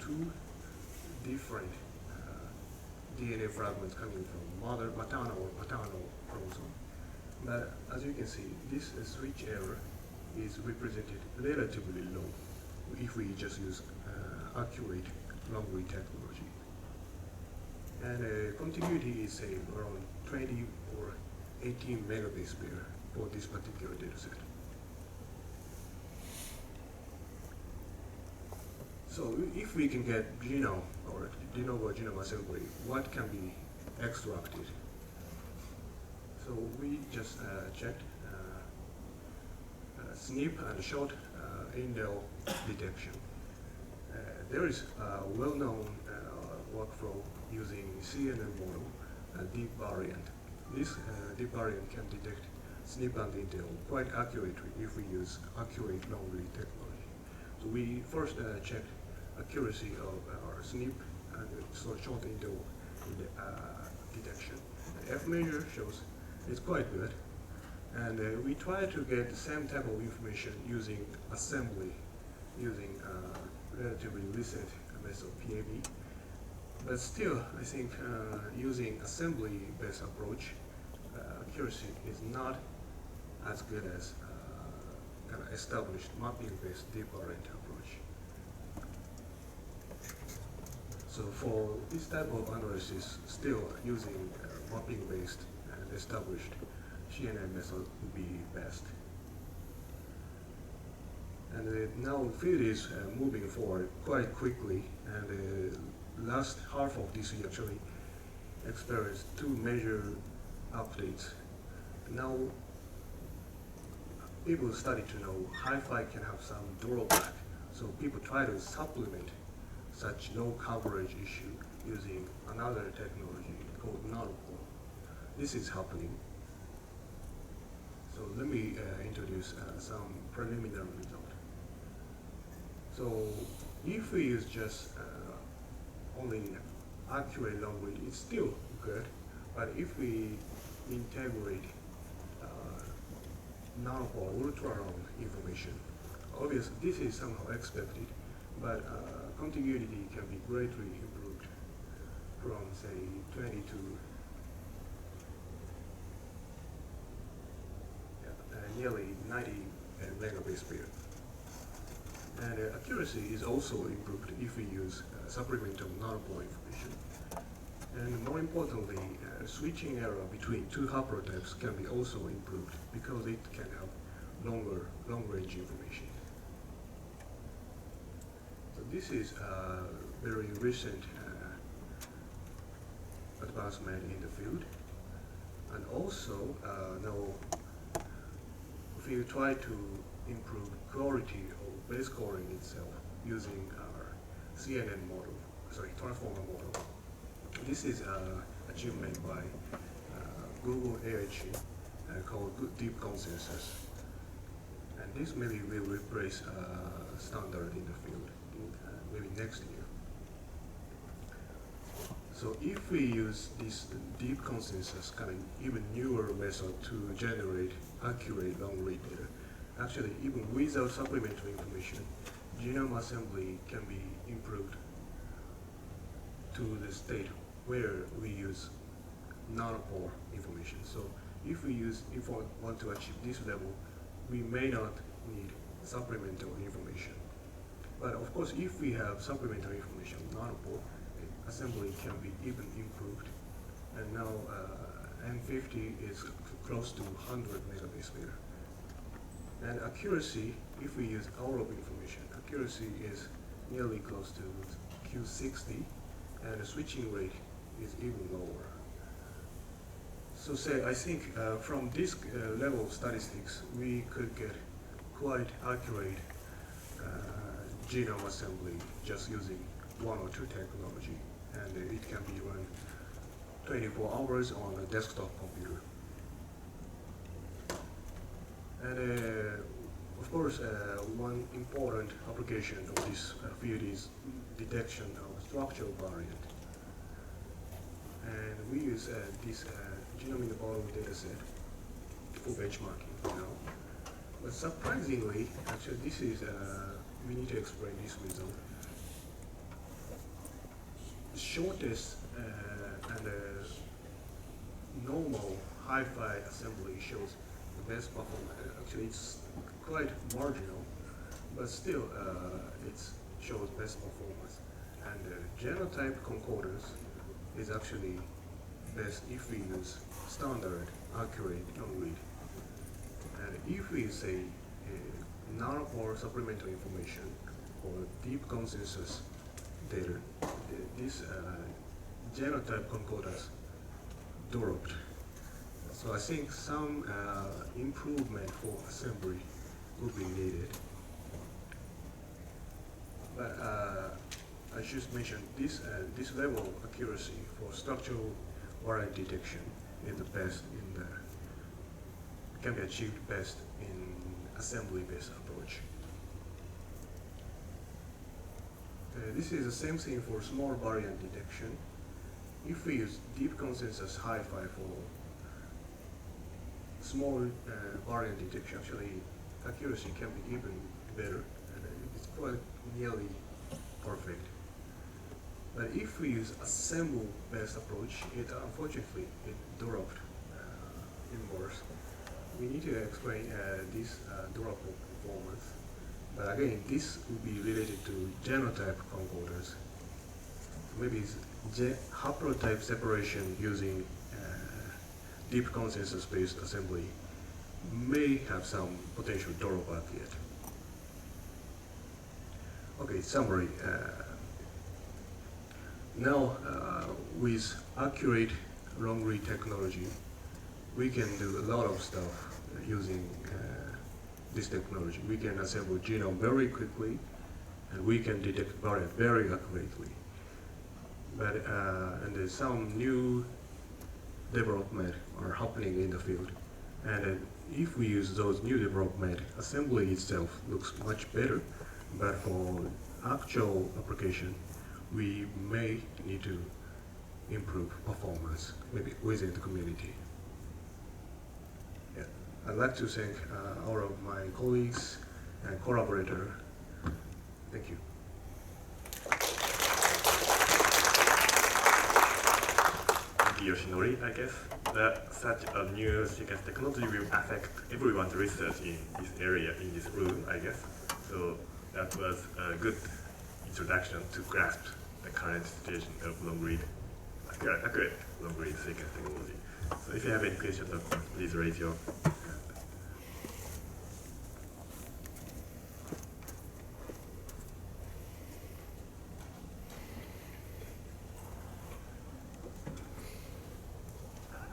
two different DNA fragments coming from maternal or paternal chromosome. But as you can see, this switch error is represented relatively low if we just use accurate long-read technology. And continuity is say around 20 or 18 megabase pair for this particular dataset. So if we can get genome or de novo genome assembly, what can be extracted? So we just checked SNP and short indel detection. There is a well-known workflow using CNN model, deep variant. This deep variant can detect SNP and indel quite accurately if we use accurate long-read technology. So we first checked accuracy of our SNP and short indel detection. And F measure shows it's quite good. And we try to get the same type of information using assembly, using relatively recent method PAB. But still, I think using assembly-based approach, accuracy is not as good as kind of established mapping-based deep variant approach. So for this type of analysis, still using mapping-based and established CNN method would be best. And now the field is moving forward quite quickly, and the last half of this year actually experienced two major updates. Now people started to know hi-fi can have some drawback, so people try to supplement such low coverage issue using another technology called nanopore. This is happening. So let me introduce some preliminary result. So if we use just only accurate long read, it's still good. But if we integrate nanopore ultra-long information, obviously this is somehow expected, but contiguity can be greatly improved from say 20 to nearly 90 megabase pair. And accuracy is also improved if we use supplemental nanopore information. And more importantly, switching error between two haplotypes can be also improved because it can have long-range information. So this is a very recent advancement in the field. And also, now if you try to improve quality of base calling itself using our CNN model, transformer model. This is an achievement by Google AHE called Deep Consensus. And this maybe will replace standard in the field maybe next year. So if we use this deep consensus, kind of even newer method to generate accurate long-read data, actually even without supplementary information, genome assembly can be improved to the state where we use nanopore information. So if we want to achieve this level, we may not need supplemental information. But of course, if we have supplementary information, nanopore, assembly can be even improved. And now M50 is close to 100 megabase pair. And accuracy, if we use hour of information, accuracy is nearly close to Q60, and the switching rate is even lower. So I think from this level of statistics, we could get quite accurate genome assembly just using one or two technology, and it can be run 24 hours on a desktop computer. And of course, one important application of this field is detection of structural variant. And we use this genome in the bottle dataset for benchmarking now. But surprisingly, actually, this is we need to explain this result. shortest and normal hi-fi assembly shows the best performance. Actually, it's quite marginal, but still it shows best performance. And genotype concordance is actually best if we use standard, accurate long read. And if we say null or supplemental information or deep consensus data, this genotype concordance dropped. So I think some improvement for assembly will be needed. But I should mention this level of accuracy for structural variant detection is the best in the can be achieved best in assembly-based approach. This is the same thing for small variant detection. If we use deep consensus hi-fi for small variant detection, actually accuracy can be even better, and it's quite nearly perfect. But if we use assemble-based approach, unfortunately it dropped in worse. We need to explain this drop of performance. But again, this will be related to genotype concordance. Maybe it's haplotype separation using deep consensus-based assembly may have some potential drawback yet. Okay, summary. Now, with accurate long-read technology, we can do a lot of stuff using this technology. We can assemble genome very quickly, and we can detect variant very accurately. But and there's some new development are happening in the field, and if we use those new development, assembly itself looks much better. But for actual application, we may need to improve performance, maybe within the community. Yeah. I'd like to thank all of my colleagues and collaborators. Thank you. Thank you, Yoshinori. I guess that such a new sequence technology will affect everyone's research in this area, in this room, I guess. So that was a good introduction to grasp the current situation of long-read, accurate long-read sequence technology. So if you have any questions, please raise your hand.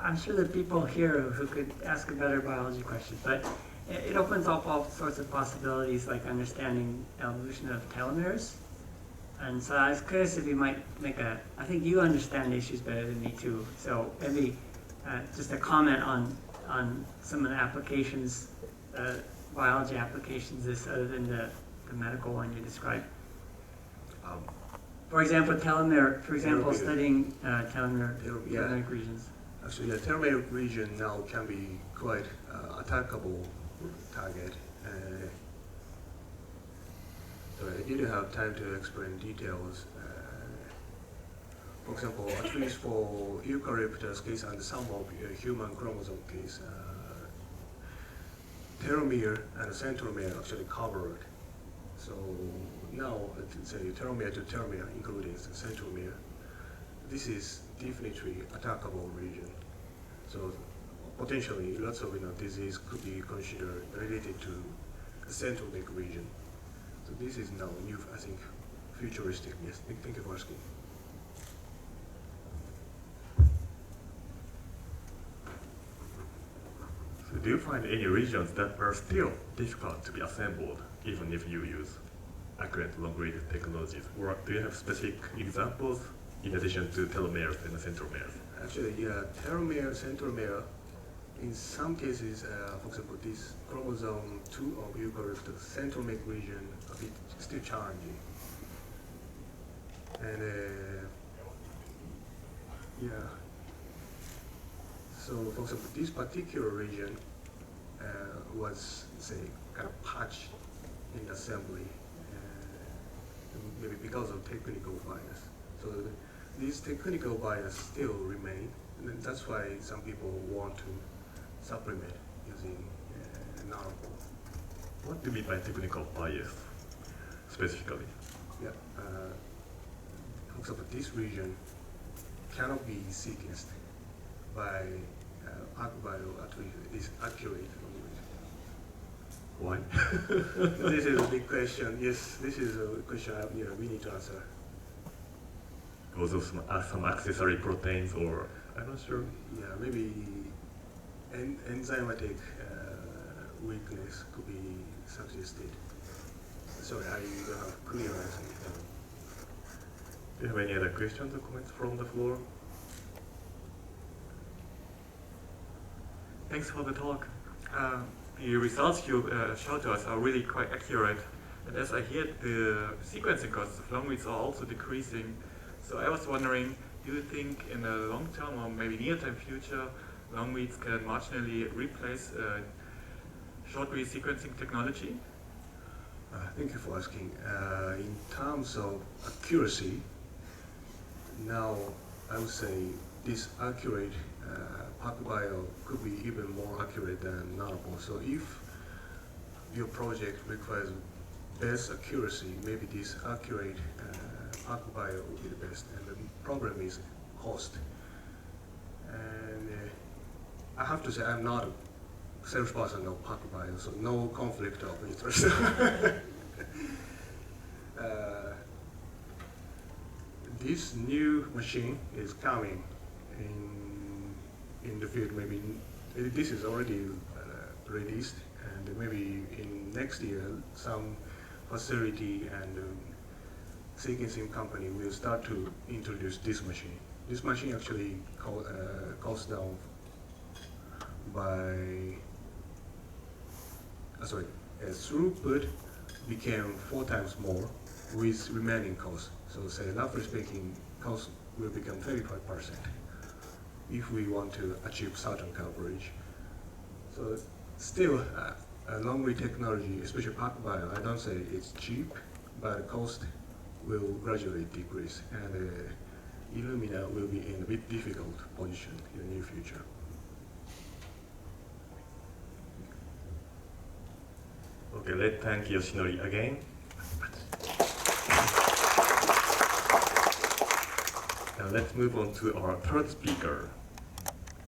I'm sure there are people here who could ask a better biology question, but it opens up all sorts of possibilities, like understanding evolution of telomeres. And so I was curious if you might make I think you understand the issues better than me too, so maybe just a comment on some of the applications, biology applications, other than the medical one you described. For example, studying telomeric regions. Actually, the telomeric region now can be quite attackable target. So I didn't have time to explain details. For example, at least for eucalyptus case and some of human chromosome case, telomere and centromere actually covered. So now, let's say telomere to telomere, including the centromere, this is definitely attackable region. So potentially, lots of disease could be considered related to the centromere region. So this is now new, I think, futuristic. Yes, thank you for asking. So do you find any regions that are still difficult to be assembled, even if you use accurate long-read technologies? Or do you have specific examples in addition to telomeres and centromeres? Actually, yeah, telomere, centromere, in some cases, for example, this chromosome 2 of eucalyptus, centromere region, a bit still challenging. And yeah, so for example, this particular region was, say, kind of patched in assembly, maybe because of technical bias. So these technical bias still remain, and that's why some people want to supplement using nanopore. What do you mean by technical bias, specifically? Yeah, for example, this region cannot be sequenced by ArcBio, at least this accurate Why? This is a big question. Yes, this is a question we need to answer. Because of some accessory proteins, or I'm not sure. Yeah, maybe enzymatic weakness could be suggested. Sorry, I don't have clear answer. Do you have any other questions or comments from the floor? Thanks for the talk. The results you showed to us are really quite accurate. And as I hear, the sequencing costs of long reads are also decreasing. So I was wondering, do you think in the long term or maybe near term future, long reads can marginally replace short read sequencing technology? Thank you for asking. In terms of accuracy, now I would say this accurate PacBio could be even more accurate than nanopore. So if your project requires best accuracy, maybe this accurate PacBio would be the best. And the problem is cost. And I have to say I'm not a salesperson of PacBio, so no conflict of interest. This new machine is coming in the field. Maybe this is already released, and maybe in next year some facility and sequencing company will start to introduce this machine. This machine actually costs down by throughput became 4 times more with remaining costs. So say roughly speaking, cost will become 35% if we want to achieve certain coverage. So still a long read technology, especially PacBio, I don't say it's cheap, but cost will gradually decrease, and Illumina will be in a bit difficult position in the near future. Okay, let's thank Yoshinori again. Now let's move on to our third speaker.